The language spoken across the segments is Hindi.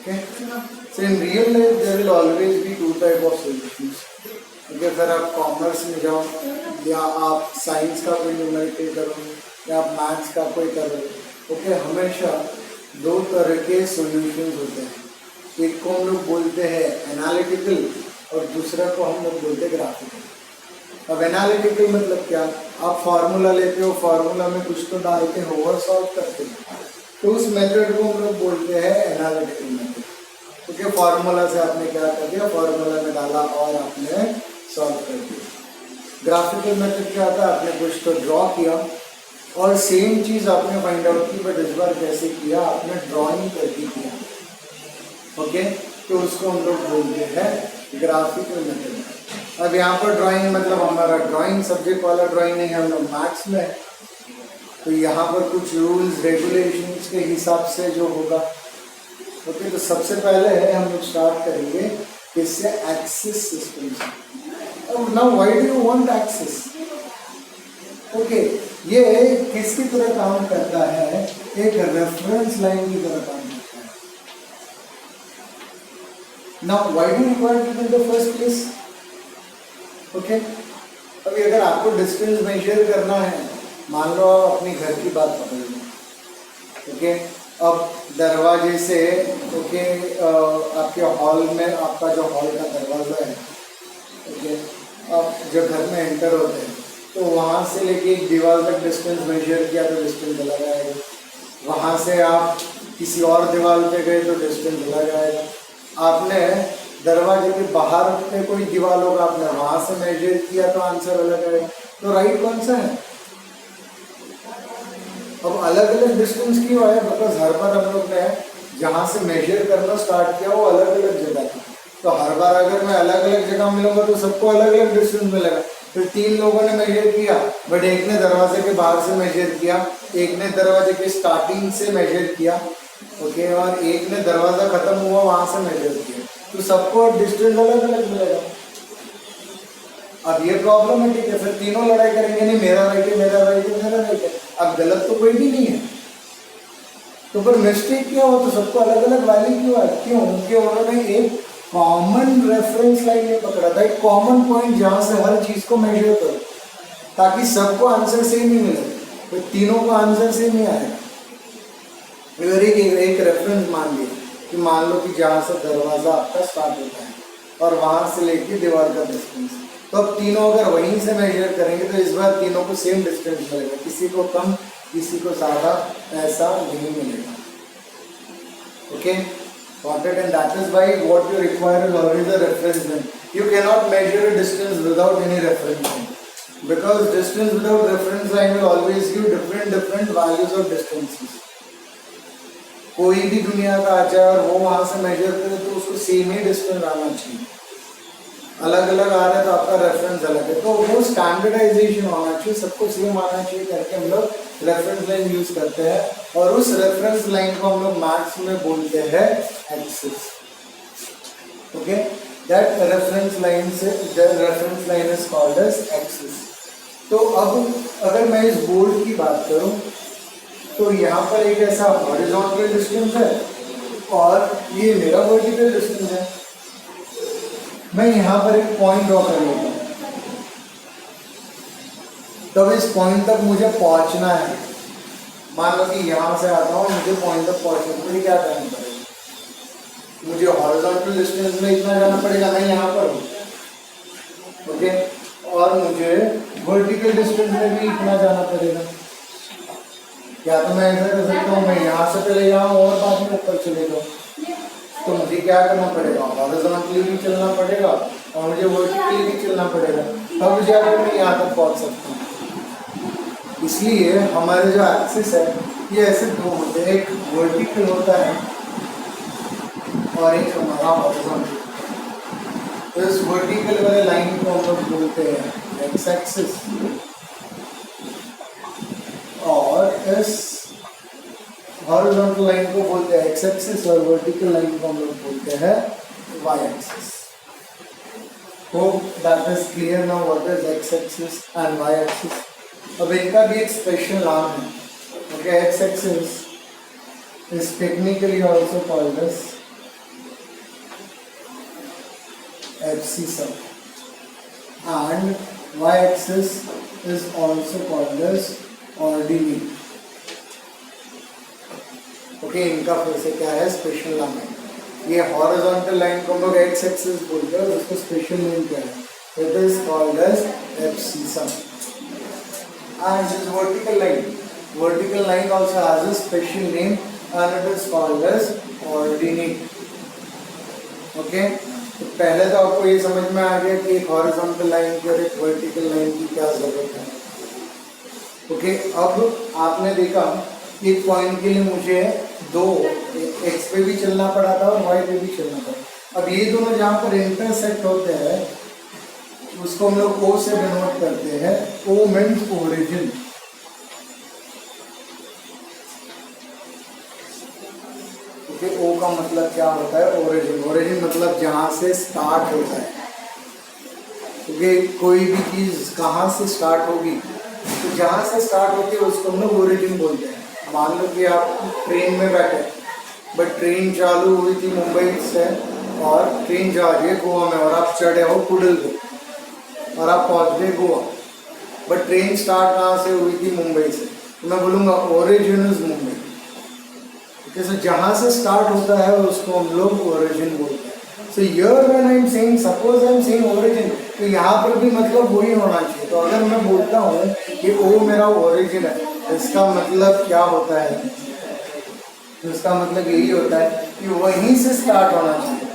Okay, so in real life there will always be two type of solutions. Okay, अगर आप कॉमर्स में जाओ या आप साइंस का कोई न्यूमेरिकल करो या आप मैथ्स का कोई करो, ओके, हमेशा दो तरह के सॉल्यूशंस होते हैं। एक को हम लोग बोलते हैं एनालिटिकल और दूसरा को हम लोग बोलते हैं ग्राफिकल। अब एनालिटिकल मतलब क्या, आप फार्मूला लेते हो, फार्मूला में कुछ तो डालते हो और सॉल्व करते हो, तो उस मेथड को हम लोग बोलते हैं एनालिटिकल मेथड। क्योंकि फार्मूला से आपने क्या कर दिया, फार्मूला में डाला और आपने सॉल्व कर दिया। ग्राफिकल मेथड क्या आता है, आपने कुछ तो ड्रॉ किया और सेम चीज़ आपने फाइंड आउट की, बट इस बार कैसे किया, आपने ड्राइंग करके किया। ओके, तो उसको हम लोग बोलते हैं ग्राफिकल मेथड। अब यहाँ पर ड्राइंग मतलब हमारा ड्राइंग सब्जेक्ट वाला ड्राइंग नहीं है, हम लोग मैथ्स में, तो यहाँ पर कुछ रूल्स रेगुलेशंस के हिसाब से जो होगा। ओके, तो सबसे पहले हम लोग स्टार्ट करेंगे इससे एक्सिस सिस्टम से। अब now why do you want axis? Okay, ये किसकी तरह काम करता है, एक रेफरेंस लाइन की तरह काम करता है। Now why do you want it in the first place? Okay, अभी अगर आपको डिस्टेंस मेजर करना है, मान लो आप अपने घर की बात पकड़ लो। ओके, अब दरवाजे से, ओके, आपके हॉल में, आपका जो हॉल का दरवाज़ा है, ओके, आप जब घर में एंटर होते हैं तो वहाँ से लेके एक दीवार तक डिस्टेंस मेजर किया तो डिस्टेंस अलग आएगा। वहाँ से आप किसी और दीवार पे गए तो डिस्टेंस अलग आएगा। आपने दरवाजे के बाहर पे कोई दीवार होगा, आपने वहाँ से मेजर किया तो आंसर अलग आएगा। तो राइट कौन सा है? अब अलग अलग डिस्टेंस क्यों आया? बिकॉज हर बार हम लोग ने जहाँ से मेजर करना स्टार्ट किया वो अलग अलग जगह थी, तो हर बार अगर मैं अलग अलग जगह मिलूंगा तो सबको अलग अलग डिस्टेंस मिलेगा। फिर तीन लोगों ने मेजर किया, बट एक ने दरवाजे के बाहर से मेजर किया, एक ने दरवाजे के स्टार्टिंग से मेजर किया, ओके, और एक ने दरवाज़ा खत्म हुआ वहाँ से मेजर किया, तो सबको डिस्टेंस अलग अलग मिलेगा। अब ये प्रॉब्लमेटिक है, फिर तीनों लड़ाई करेंगे, नहीं मेरा राइट है, मेरा राइट है, मेरा राइट है। अब गलत तो कोई भी नहीं है, तो फिर मिस्टेक क्या हो, तो सबको अलग अलग वैल्यू क्यों है? क्यों? क्योंकि उन्होंने एक कॉमन रेफरेंस लाइन में पकड़ा था, एक कॉमन पॉइंट जहाँ से हर चीज़ को मेजर करो, ताकि सबको आंसर सेम ही मिले, तो तीनों को आंसर सेम ही आएगा। अगर एक रेफरेंस मान लिया कि मान लो कि जहाँ से दरवाज़ा आपका स्टार्ट होता है और वहाँ से लेके दीवार का डिस्टेंस, तो अब तीनों अगर वहीं से मेजर करेंगे तो इस बार तीनों को सेम डिस्टेंस मिलेगा, किसी को कम किसी को ज़्यादा ऐसा नहीं मिलेगा। Okay, wanted, and that is why what you require is always a reference line. You cannot measure a distance without any reference line, because distance without reference line will always give different values of distances. कोई भी दुनिया का आचार वो वहाँ से मेजर करे तो उसको सेम ही डिस्टेंस आना चाहिए, अलग अलग आ रहा है तो आपका रेफरेंस अलग है, तो वो स्टैंडर्डाइजेशन होना चाहिए, सबको सेम आना चाहिए करके हम लोग रेफरेंस लाइन यूज करते हैं, और उस रेफरेंस लाइन को हम लोग मैथ्स में बोलते हैं axis. Okay, that reference line is called as axis. तो अब अगर मैं इस बोर्ड की बात करूं तो यहाँ पर एक ऐसा हॉरिजॉन्टल डिस्टेंस है और ये मेरा वर्टिकल डिस्टेंस है। मैं यहाँ पर एक पॉइंट ड्रॉ कर लेता हूँ, तब इस पॉइंट तक मुझे पहुँचना है। मान लो कि यहाँ से आता हूँ, मुझे पॉइंट तक पहुँचना है, मुझे क्या करना पड़ेगा? मुझे हॉरिजॉन्टल डिस्टेंस में इतना जाना पड़ेगा, मैं यहाँ पर हूँ, ओके, और मुझे वर्टिकल डिस्टेंस में भी इतना जाना पड़ेगा। या तो मैं ऐसा कर सकता हूँ, मैं यहाँ से चले जाऊँ और बाद में ऊपर चले जाऊँ, तो मुझे क्या करना पड़ेगा? हॉरिजॉन्टली भी चलना पड़ेगा और मुझे वर्टिकली भी चलना पड़ेगा, तब जाकर मैं यहाँ तक पहुँच सकता हूँ। इसलिए हमारे जो एक्सिस है ये ऐसे दो होते हैं, एक वर्टिकल होता है और एक हमारा हॉरिजॉन्टल। तो इस वर्टिकल वाले लाइन को हम लोग बोलते हैं एक्स एक्सिस, और इस हॉरिजॉन्टल लाइन को बोलते हैं एक्स एक्सिस, और वर्टिकल लाइन को हम लोग बोलते हैं Y axis. Hope that is clear now what is X axis and Y axis. अब इनका भी एक स्पेशल नाम है, okay, X axis is technically also called as abscissum, and y-axis is also called as ordinate. ओके, इनका फिर से क्या है, स्पेशल नाम है. ये हॉरिजॉन्टल लाइन को हम लोग एक्स एक्सिस बोलते हैं, उसको स्पेशल नेम क्या है, it is called as abscissa. And this vertical line also has a special name and it is called as ordinate. Okay, तो पहले तो आपको ये समझ में आ गया कि एक हॉरिजॉन्टल लाइन की और एक वर्टिकल लाइन की क्या जरूरत है. ओके, अब आपने देखा एक पॉइंट के लिए मुझे दो एक्स पे भी चलना पड़ा था और वाई पे भी चलना पड़ा. अब ये दोनों जहाँ पर इंटरसेक्ट होते हैं उसको हम लोग ओ से डिनोट करते हैं. O means origin. Okay, O का मतलब क्या होता है, ओरिजिन. ओरिजिन मतलब जहाँ से स्टार्ट होता है. ओके, कोई भी चीज़ कहाँ से स्टार्ट होगी, तो जहाँ से स्टार्ट होती है उसको हम लोग ओरिजिन बोलते हैं. मान लो कि आप ट्रेन में बैठे, बट ट्रेन चालू हुई थी मुंबई से और ट्रेन जा रही है गोवा में, और आप चढ़े हो कुडल पे और आप पहुंच गए गोवा, बट ट्रेन स्टार्ट कहाँ से हुई थी, मुंबई से. तो मैं बोलूँगा ओरिजिन इज मुंबई. जैसे जहाँ से स्टार्ट होता है उसको हम लोग ओरिजिन बोलते हैं. So here when I am saying, suppose I am saying origin, तो यहाँ पर भी मतलब वही होना चाहिए. तो अगर मैं बोलता हूँ कि ओ मेरा ओरिजिन है, इसका मतलब क्या होता है, इसका मतलब यही होता है कि वहीं से स्टार्ट होना चाहिए.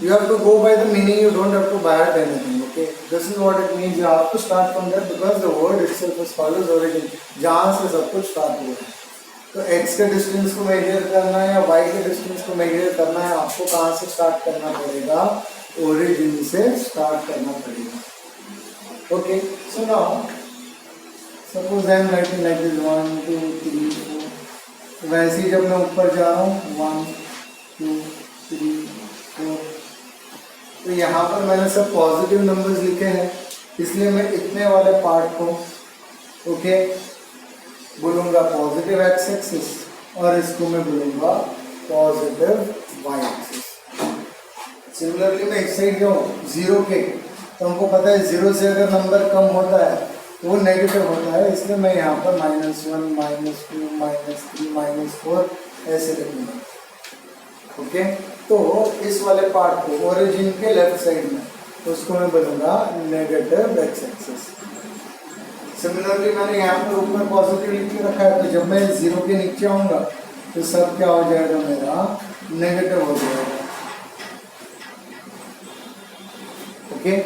You have to go by the meaning, you don't have to buy anything. Okay, this is what it means. You have to start from there because the word itself is called as origin. जहाँ से सब कुछ स्टार्ट हुआ है. तो x के डिस्टेंस को मेजर करना है या y के डिस्टेंस को मेजर करना है, आपको कहाँ से स्टार्ट करना पड़ेगा, ओरिजिन से स्टार्ट करना पड़ेगा. Okay, so now suppose I am writing like this 1 2 3 4. वैसे ही जब मैं ऊपर जा रहा हूँ 1 2 3 4, तो यहाँ पर मैंने सब पॉजिटिव नंबर्स लिखे हैं, इसलिए मैं इतने वाले पार्ट को ओके बोलूँगा पॉजिटिव एक्स एक्सिस और इसको मैं बोलूँगा पॉजिटिव वाई एक्सिस. सिमिलरली मैं इस साइड जाऊँ 0 के, तो हमको पता है 0 से अगर नंबर कम होता है तो वो नेगेटिव होता है, इसलिए मैं यहाँ पर -1 -2 -3 -4 ऐसे लिखूँगा. ओके, तो इस वाले पार्ट को ओरिजिन के लेफ्ट साइड में, तो उसको मैं बोलूँगा नेगेटिव एक्स एक्सिस. सिमिलरली मैंने यहाँ पर ऊपर पॉजिटिव लिख के रखा है, तो जब मैं 0 के नीचे आऊँगा तो सब क्या हो जाएगा, मेरा नेगेटिव हो जाएगा. Okay,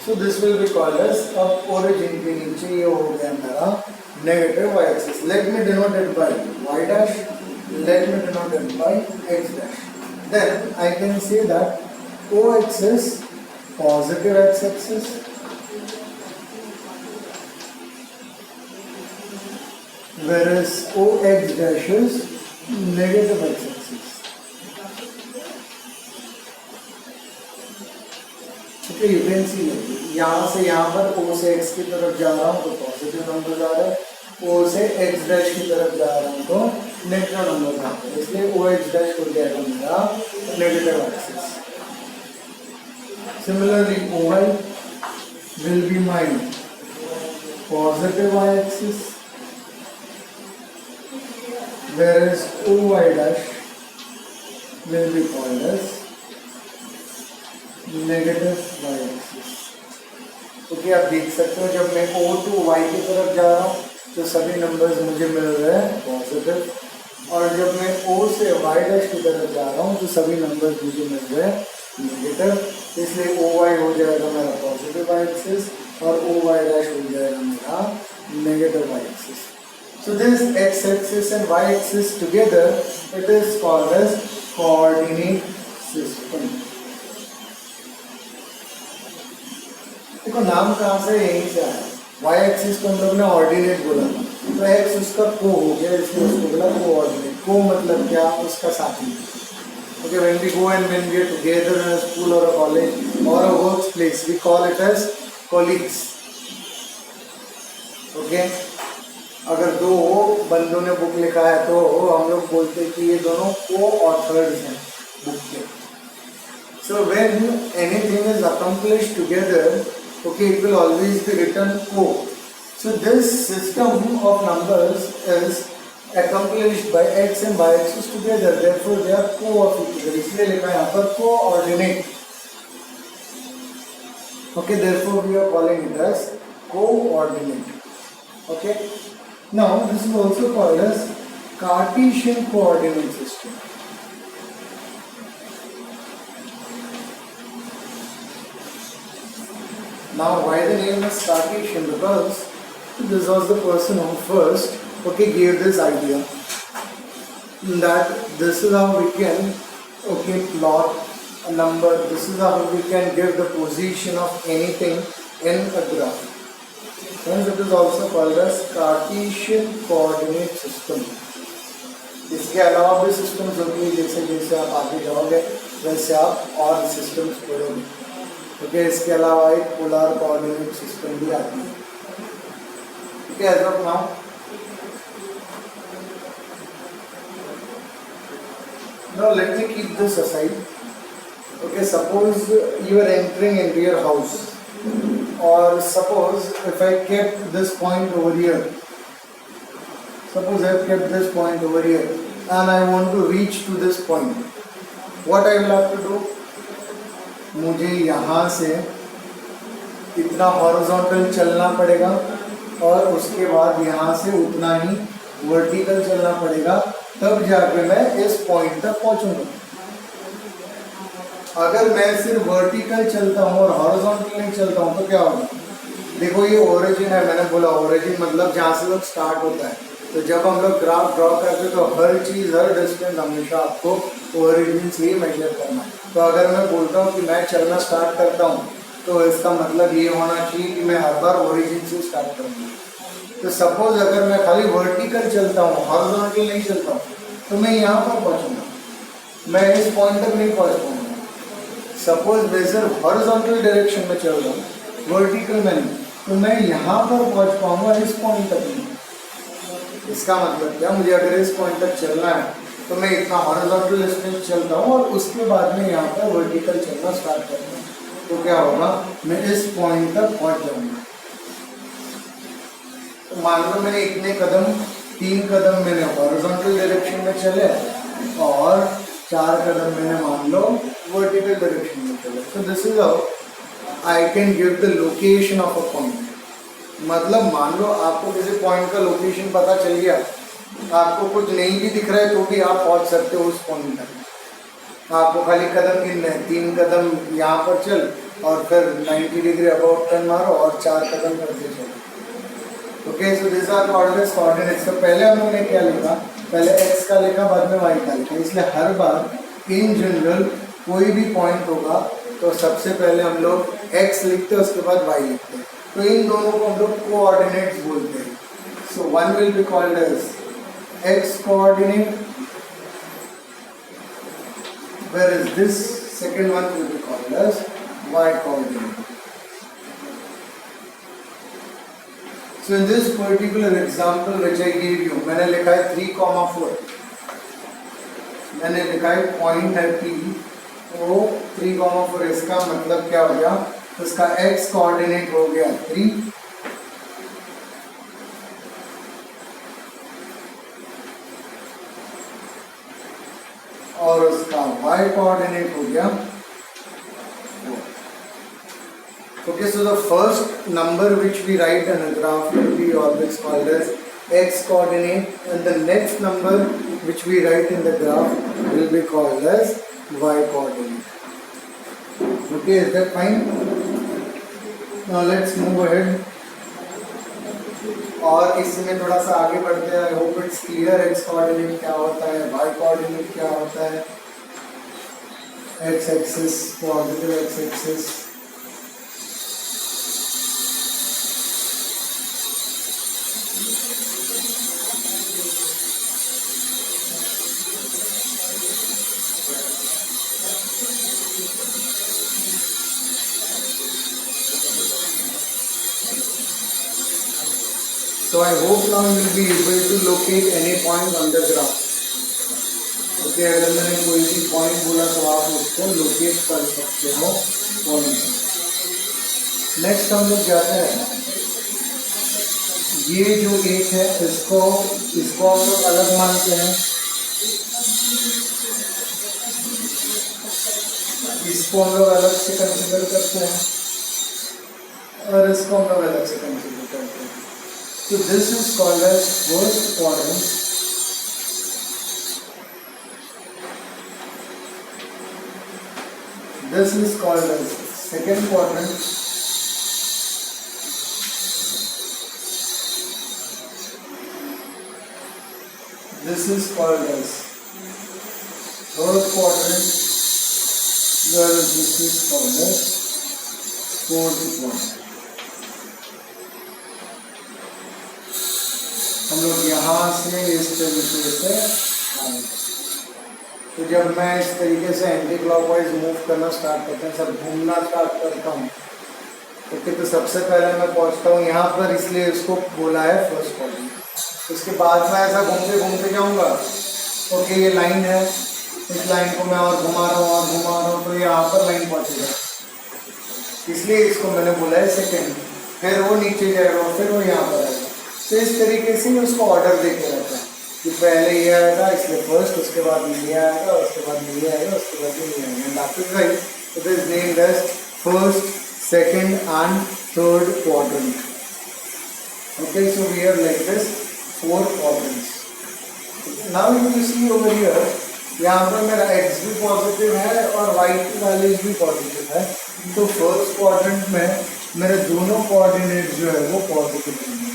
so this will be called as, अब ओरिजिन के नीचे ये हो गया मेरा negative Y axis. Let me denote it by Y dash, let me denote it by x dash. Then I can say that OX is positive x axis, whereas OX dash is negative x axis. Okay, you can see यहाँ से यहाँ पर O से x की तरफ जा रहा हूँ तो पॉजिटिव नंबर आ रहा है, O से x डैश की तरफ जा रहा हूँ तो नेगेटिव नंबर आता है, इसलिए ओ एक्स डैश हो जाएगा मेरा negative axis. Similarly O Y will be my positive Y axis, where is O Y dash will be called as negative Y axis. Okay, आप देख सकते हो जब मैं ओ टू वाई की तरफ जा रहा हूँ तो सभी नंबर्स मुझे मिल रहे हैं पॉजिटिव, और जब मैं O से Y डैश की तरफ जा रहा हूँ तो सभी नंबर्स मुझे मिल रहे हैं नेगेटिव, इसलिए OY हो जाएगा मेरा पॉजिटिव वाई एक्सिस और OY डैश हो जाएगा मेरा negative Y axis. So this X axis and Y axis together it is called as coordinate system. देखो नाम कहाँ से, यहीं से आया. वाई एक्सिस को हम लोग ने ऑर्डिनेट बोला था, तो एक्स उसका को हो गया, इसलिए उसको बोला कोऑर्डिनेट. को मतलब क्या, उसका साथी. Okay, when we go and when we are together in a school और अ कॉलेज और a work place, we call it as colleagues. Okay, अगर दो बंदों ने बुक लिखा है तो हम लोग बोलते हैं कि ये दोनों को ऑथर्स हैं बुक के. So when anything is accomplished together, okay, it will always be written co. So this system of numbers is accomplished by x and y axis together. Therefore, they are co of each other. इसलिए लिखा है यहाँ पर coordinate. Okay, therefore we are calling it as coordinate. Okay. Now this is also called as Cartesian coordinate system. Now why the name is Cartesian? Because this was the person who first gave this idea that this is how we can plot a number, this is how we can give the position of anything in a graph. Hence it is also called as Cartesian coordinate system. इसके अलावा भी सिस्टम्स होती है, जैसे जैसे आप आगे जाओगे वैसे आप और सिस्टम्स पढ़ोगे. ओके, इसके अलावा एक पोलर कोऑर्डिनेट सिस्टम भी आती है. Okay, as of now, let me keep this aside. Okay, suppose you are entering into your house, or suppose if I kept this point over here, suppose I have kept this point over here and I want to reach to this point, what I will have to do? मुझे यहाँ से इतना हॉरिजॉन्टल चलना पड़ेगा और उसके बाद यहाँ से उतना ही वर्टिकल चलना पड़ेगा, तब जाके मैं इस पॉइंट तक पहुँचूंगा. अगर मैं सिर्फ वर्टिकल चलता हूँ और हॉरिजॉन्टल नहीं चलता हूँ तो क्या होगा? देखो ये ओरिजिन है, मैंने बोला ओरिजिन मतलब जहाँ से लोग स्टार्ट होता है. तो जब हम लोग ग्राफ ड्रॉ करते तो हर चीज़ हर डिस्टेंस हमेशा आपको ओरिजिन से ही मेजर करना है. तो अगर मैं बोलता हूँ कि मैं चलना स्टार्ट करता हूँ तो इसका मतलब ये होना चाहिए कि मैं हर बार ओरिजिन से स्टार्ट करूँगा. तो सपोज अगर मैं खाली वर्टिकल चलता हूँ, हॉरिजॉन्टल नहीं चलता हूँ, तो मैं यहाँ पर पहुँचूँगा, मैं इस पॉइंट तक नहीं पहुँच पाऊँगा. सपोज मैं सिर्फ हॉरिजॉन्टल डायरेक्शन में चल रहा हूँ, वर्टिकल में नहीं, तो मैं यहाँ पर पहुँच पाऊँगा, इस पॉइंट तक नहीं. इसका मतलब क्या, मुझे अगर इस पॉइंट तक चलना है तो मैं इतना हॉरिजॉन्टल डिस्टेंस चलता हूँ और उसके बाद में यहाँ पर वर्टिकल चलना स्टार्ट करता हूँ. तो क्या होगा, मैं इस पॉइंट तक पहुँच जाऊँगा. तो मान लो मैंने इतने कदम, 3 कदम मैंने हॉरिजॉन्टल डायरेक्शन में चले और 4 कदम मैंने मान लो वर्टिकल डायरेक्शन में चले. तो this is how I can give the location of a point. मतलब मान लो आपको किसी पॉइंट का लोकेशन पता चल गया, आपको कुछ नहीं भी दिख रहा है तो भी आप पहुंच सकते हो उस पॉइंट तक. आपको खाली कदम गिनने हैं, 3 कदम यहाँ पर चल और फिर 90 डिग्री अबाउट टर्न मारो और 4 कदम करते चलो. Okay, so this are coordinates. तो पहले हम लोगों ने क्या लिखा, पहले x का लिखा, बाद में y का लिखा. इसलिए हर बार इन जनरल कोई भी पॉइंट होगा तो सबसे पहले हम लोग x लिखते हैं, उसके बाद y लिखते हैं. तो इन दोनों को हम लोग कोऑर्डिनेट्स बोलते हैं. So one will be called as x coordinate, whereas this second one will be called as y coordinate. So in this particular example which I gave you, मैंने लिखा है 3,4. मैंने लिखा है पॉइंट है P, तो 3,4. इसका मतलब क्या हो गया, इसका x कोऑर्डिनेट हो गया 3, और उसका y कोऑर्डिनेट हो गया 4. Okay, so the first number which we write in a graph will be always called as x coordinate, and the next number which we write in the graph will be called as y coordinate. Okay, is that fine? Now let's move ahead. और इसमें थोड़ा सा आगे बढ़ते हैं. I hope it's clear. X coordinate क्या होता है, वाई कोऑर्डिनेट क्या होता है. X axis, positive x axis, So I hope now you will be able to locate any point on the graph. Okay, अगर मैंने कोई भी पॉइंट बोला तो आप उसको लोकेट कर सकते हो पॉइंट। नेक्स्ट हम लोग जाते हैं, ये जो एक है इसको हम लोग अलग मानते हैं, इसको हम लोग अलग से कंसिडर करते हैं और इसको हम लोग अलग से कंसिडर करते हैं। तो this is called as first quadrant, this is called as second quadrant, this is called as third quadrant, whereas this is called as fourth quadrant. हम लोग यहाँ से इस तरीके से आए, तो जब मैं इस तरीके से एंटी क्लॉकवाइज मूव करना स्टार्ट करता हूँ, सब घूमना स्टार्ट करता हूँ, तो सबसे पहले मैं पहुँचता हूँ यहाँ पर, इसलिए इसको बोला है फर्स्ट क्वाड्रेंट। उसके बाद में ऐसा घूमते घूमते जाऊंगा, ओके ये लाइन है, इस लाइन को मैं और घुमा रहा हूँ तो यहाँ पर लाइन पहुँचेगा, इसलिए इसको मैंने बोला है सेकेंड। फिर वो नीचे जाएगा और फिर वो यहाँ पर आएगा। तो इस तरीके से उसको ऑर्डर देके रहता है कि पहले ये आएगा इसलिए फर्स्ट, उसके बाद ये आएगा, उसके बाद ये आएगा, उसके बाद ये आएगा, it is named as first, second and third quadrant. Okay, so we have like this 4 quadrants. Now you see over here, यहाँ पर मेरा x भी पॉजिटिव है और y की वैल्यूज भी पॉजिटिव है, तो फर्स्ट क्वाड्रेंट में मेरे दोनों कोऑर्डिनेट जो है वो पॉजिटिव रहेंगे।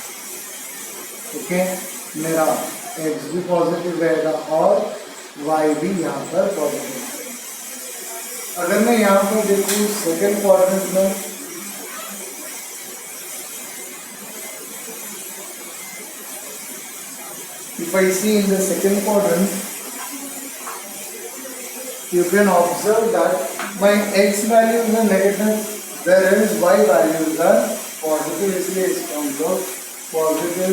ओके, मेरा x भी पॉजिटिव रहेगा और y भी यहाँ पर पॉजिटिव रहेगा। अगर मैं यहाँ पर देखूँ सेकेंड क्वाड्रेंट में, if I see in the second quadrant, you can observe that my x values are negative, whereas y values are positive, इसलिए इसको हम लोग पॉजिटिव,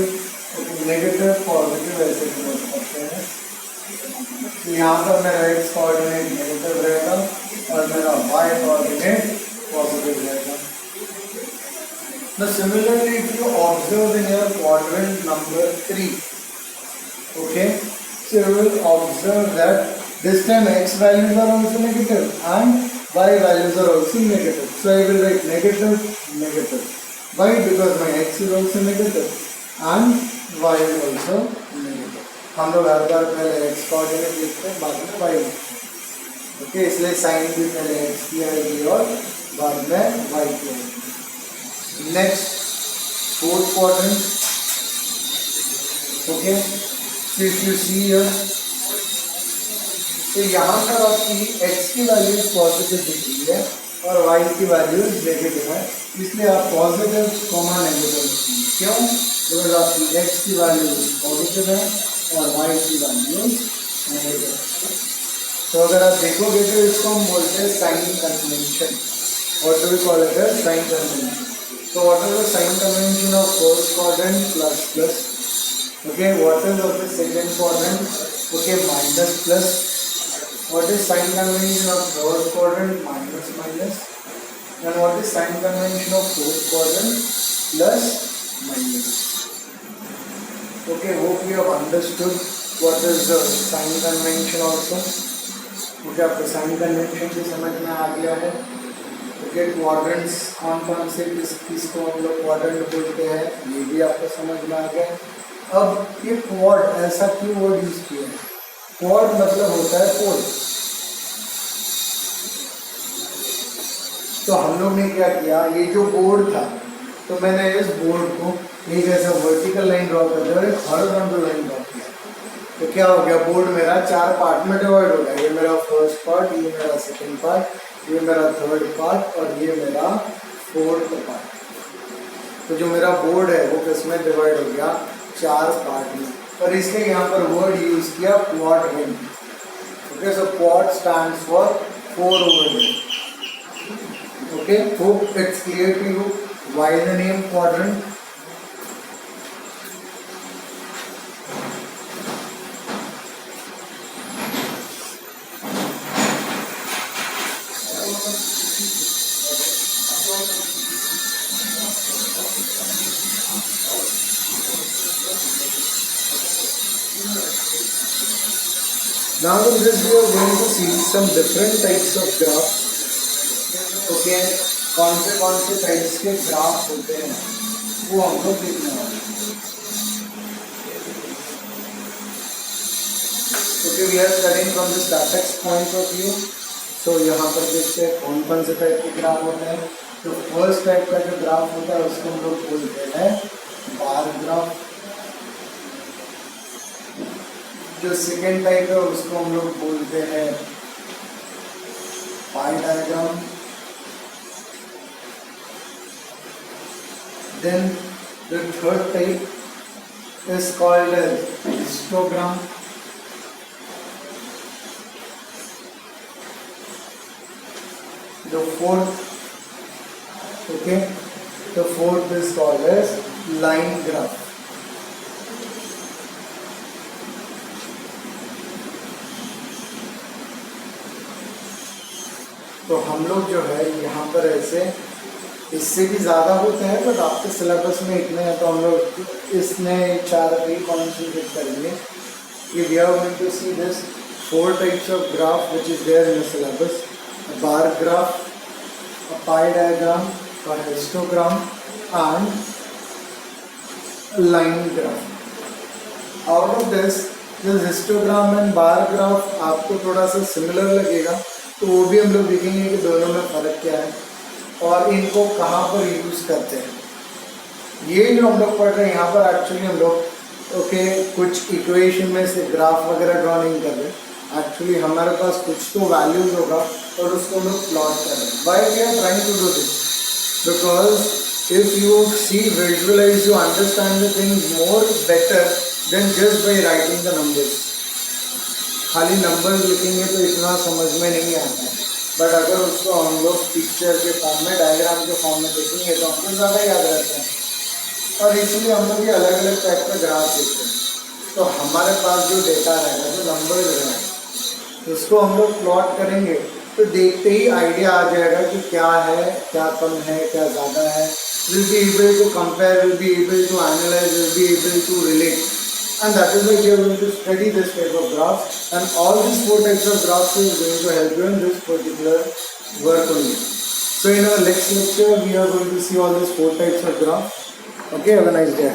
नेगेटिव, पॉजिटिव ऐसे नोट करते हैं। तो यहाँ पर मेरा x कोऑर्डिनेट नेगेटिव रहेगा और मेरा y कोऑर्डिनेट पॉजिटिव रहेगा। Now similarly, if you observe in your quadrant number 3, okay, so you will observe that this time x values are also negative and y values are also negative. So I will write negative, negative. Why? Because my x is also negative and y is also negative. हम लोग हर बार पहले x कोऑर्डिनेट लिखते हैं, बाद में y लिखते हैं। ओके, इसलिए साइन भी पहले x की आएगी और बाद में y की आएगी। Next fourth quadrant, okay, so if you see here, तो यहाँ पर आपकी x की वैल्यू पॉजिटिव दिख रही है और y की वैल्यू नेगेटिव है, इसलिए आप पॉजिटिव कॉमा नेगेटिव लिखेंगे। क्यों? बिकॉज आपकी x की वैल्यू पॉजिटिव है और y की वैल्यू नेगेटिव है। तो अगर आप देखोगे तो इसको हम बोलते हैं sign convention. What do we call it as? Sign convention. So what is the sign convention of first quadrant? Plus plus. Okay, what is of the second quadrant? Okay, minus plus. What is sign convention of third quadrant? Minus minus. And what is sign convention of fourth quadrant? Plus minus. Okay, hope you have understood what is the sign convention also. Okay, आपको sign convention भी समझ में आ गया है। ओके, क्वाड्रेंट्स कौन कौन से किसको हम लोग क्वाड्रेंट बोलते हैं ये भी आपको समझ में आ गया। अब ये क्वाड ऐसा क्यों वर्ड यूज किया है? क्वाड मतलब होता है फोर। तो हम लोग ने क्या किया, ये जो बोर्ड था तो मैंने इस बोर्ड को एक ऐसा वर्टिकल लाइन ड्रॉ कर दिया और एक हॉरिजॉन्टल लाइन ड्रॉ किया। तो क्या हो गया, बोर्ड मेरा चार पार्ट में डिवाइड हो गया। ये मेरा फर्स्ट पार्ट, ये मेरा सेकंड पार्ट, ये मेरा थर्ड पार्ट और ये मेरा फोर्थ पार्ट। तो जो मेरा बोर्ड है वो किसमें डिवाइड हो गया, चार पार्ट में। और इसलिए यहाँ पर वर्ड यूज किया quadrant. Okay, so quad stands for four over there. Okay, hope it's clear to you why the name quadrant. Now in this we are going to see some different types of graph. Okay, कौन से टाइप्स के ग्राफ होते हैं वो हम लोग देखने वाले हैं. Okay, we are studying from the statics point of view. So यहाँ पर देखते हैं कौन से टाइप के ग्राफ होते हैं. तो फर्स्ट टाइप का जो ग्राफ होता है उसको हम लोग बोलते हैं बार ग्राफ. जो सेकेंड टाइप है उसको हम लोग बोलते हैं pie diagram. Then the third type is called histogram. The fourth is called as line graph. तो हम लोग जो है यहाँ पर ऐसे इससे भी ज़्यादा होते हैं, बट आपके सिलेबस में इतने हैं तो हम लोग इसमें 4 पे कॉन्सेंट्रेट करेंगे. We are going to see this 4 types of graph which is there in the syllabus. A bar graph, a pie diagram, a histogram and line graph. Out of this histogram and bar graph आपको थोड़ा सा सिमिलर लगेगा, तो वो भी हम लोग देखेंगे कि दोनों में फ़र्क क्या है और इनको कहाँ पर यूज़ करते हैं. ये जो हम लोग पढ़ रहे हैं यहाँ पर एक्चुअली हम लोग कुछ इक्वेशन में से ग्राफ वगैरह ड्रॉ नहीं कर रहे. एक्चुअली हमारे पास कुछ तो वैल्यूज होगा और उसको हम लोग प्लॉट कर रहे हैं. Why we are trying to do this? Because if you see visualize, you understand the things more better than just by writing the numbers. खाली नंबर्स लिखेंगे तो इतना समझ में नहीं आता है, बट अगर उसको हम लोग पिक्चर के फॉर्म में, डायग्राम के फॉर्म में देखेंगे तो हमको ज़्यादा याद रहता है. और इसलिए हम लोग ये अलग अलग टाइप का ग्राफ देखते हैं. तो हमारे पास जो डेटा रहेगा, जो नंबर्स रहेगा, उसको हम लोग प्लॉट करेंगे तो देखते ही आइडिया आ जाएगा कि क्या है, क्या कम है, क्या ज़्यादा है. Will be able to compare, will be able to analyse, will be able to relate. And that is why we are going to study this type of graph, and all these 4 types of graphs is going to help you in this particular work only. So in our next lecture we are going to see all these 4 types of graphs. Okay, have a nice day.